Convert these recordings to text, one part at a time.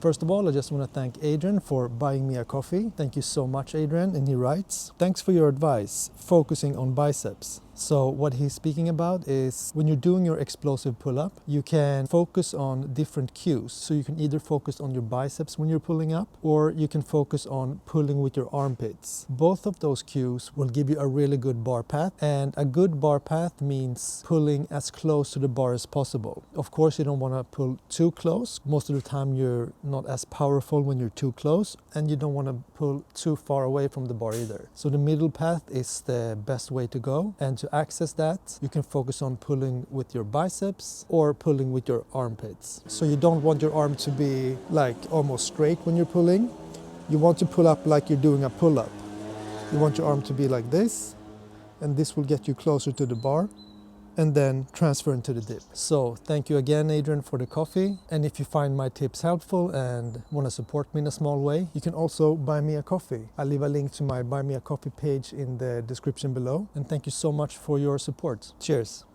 First of all, I just want to thank Adrian for buying me a coffee. Thank you so much, Adrian. And he writes, thanks for your advice, focusing on biceps. So what he's speaking about is when you're doing your explosive pull-up, you can focus on different cues. So you can either focus on your biceps when you're pulling up, or you can focus on pulling with your armpits. Both of those cues will give you a really good bar path, and a good bar path means pulling as close to the bar as possible. Of course, you don't want to pull too close. Most of the time you're not as powerful when you're too close, and you don't want to pull too far away from the bar either. So the middle path is the best way to go, and to access that, you can focus on pulling with your biceps or pulling with your armpits. So you don't want your arm to be like almost straight when you're pulling. You want to pull up like you're doing a pull-up. You want your arm to be like this, and this will get you closer to the bar, and then transfer into the dip. So thank you again, Adrian, for the coffee. And if you find my tips helpful and want to support me in a small way, you can also buy me a coffee. I'll leave a link to my Buy Me a Coffee page in the description below. And thank you so much for your support. Cheers.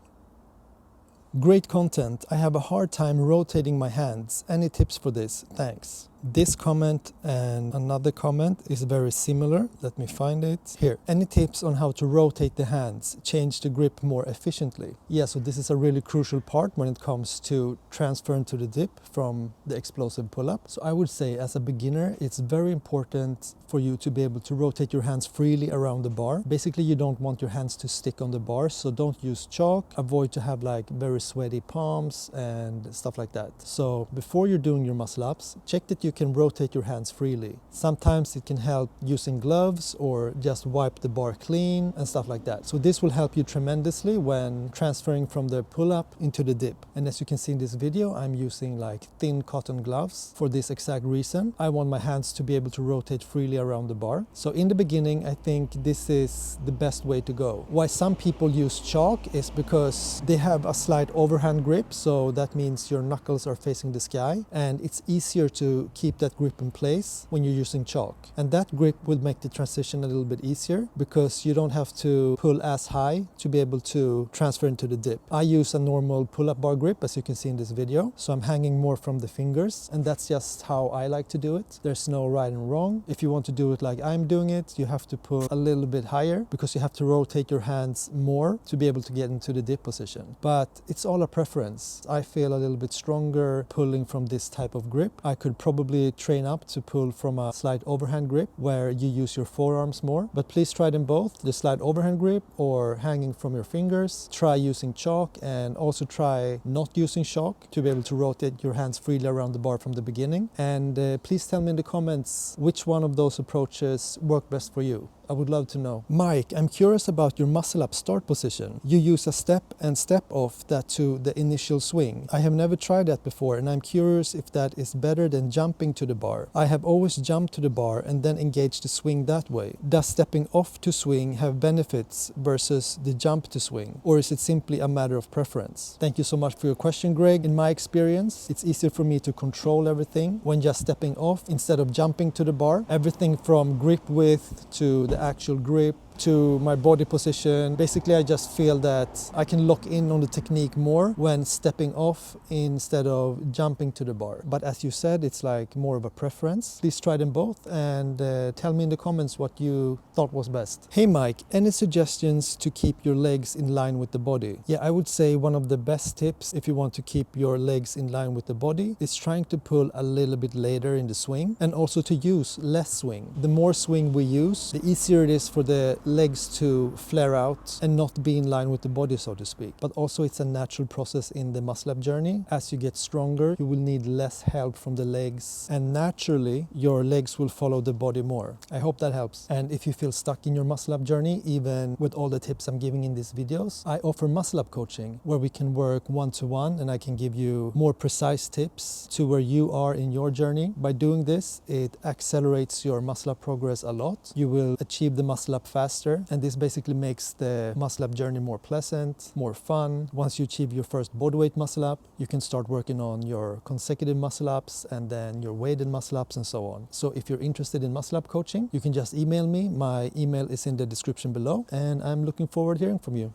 Great content. I have a hard time rotating my hands. Any tips for this? Thanks. This comment and another comment is very similar. Let me find it. Here. Any tips on how to rotate the hands, change the grip more efficiently? Yeah, so this is a really crucial part when it comes to transferring to the dip from the explosive pull-up. So I would say as a beginner, it's very important for you to be able to rotate your hands freely around the bar. Basically, you don't want your hands to stick on the bar, so don't use chalk. Avoid to have like very sweaty palms and stuff like that. So before you're doing your muscle ups, check that you can rotate your hands freely. Sometimes it can help using gloves or just wipe the bar clean and stuff like that. So this will help you tremendously when transferring from the pull-up into the dip. And as you can see in this video, I'm using like thin cotton gloves for this exact reason. I want my hands to be able to rotate freely around the bar. So in the beginning, I think this is the best way to go. Why some people use chalk is because they have a slight overhand grip. So that means your knuckles are facing the sky, and it's easier to keep that grip in place when you're using chalk. And that grip will make the transition a little bit easier because you don't have to pull as high to be able to transfer into the dip. I use a normal pull-up bar grip, as you can see in this video. So I'm hanging more from the fingers, and that's just how I like to do it. There's no right and wrong. If you want to do it like I'm doing it, you have to pull a little bit higher because you have to rotate your hands more to be able to get into the dip position. But it's all a preference. I feel a little bit stronger pulling from this type of grip. I could probably train up to pull from a slight overhand grip where you use your forearms more, but please try them both, the slight overhand grip or hanging from your fingers. Try using chalk, and also try not using chalk to be able to rotate your hands freely around the bar from the beginning. And please tell me in the comments which one of those approaches work best for you. I would love to know. Mike, I'm curious about your muscle up start position. You use a step and step off that to the initial swing. I have never tried that before, and I'm curious if that is better than jumping to the bar. I have always jumped to the bar and then engaged the swing that way. Does stepping off to swing have benefits versus the jump to swing? Or is it simply a matter of preference? Thank you so much for your question, Greg. In my experience, it's easier for me to control everything when just stepping off instead of jumping to the bar. Everything from grip width to the actual grip to my body position. Basically, I just feel that I can lock in on the technique more when stepping off instead of jumping to the bar. But as you said, it's like more of a preference. Please try them both and tell me in the comments what you thought was best. Hey Mike, any suggestions to keep your legs in line with the body? Yeah, I would say one of the best tips if you want to keep your legs in line with the body is trying to pull a little bit later in the swing, and also to use less swing. The more swing we use, the easier it is for the legs to flare out and not be in line with the body, so to speak. But also it's a natural process in the muscle up journey. As you get stronger, you will need less help from the legs, and naturally your legs will follow the body more. I hope that helps. And if you feel stuck in your muscle up journey, even with all the tips I'm giving in these videos, I offer muscle up coaching where we can work one-to-one, and I can give you more precise tips to where you are in your journey. By doing this, it accelerates your muscle up progress a lot. You will achieve the muscle up faster, and this basically makes the muscle up journey more pleasant, more fun. Once you achieve your first bodyweight muscle up, you can start working on your consecutive muscle ups and then your weighted muscle ups and so on. So if you're interested in muscle up coaching, you can just email me. My email is in the description below, and I'm looking forward to hearing from you.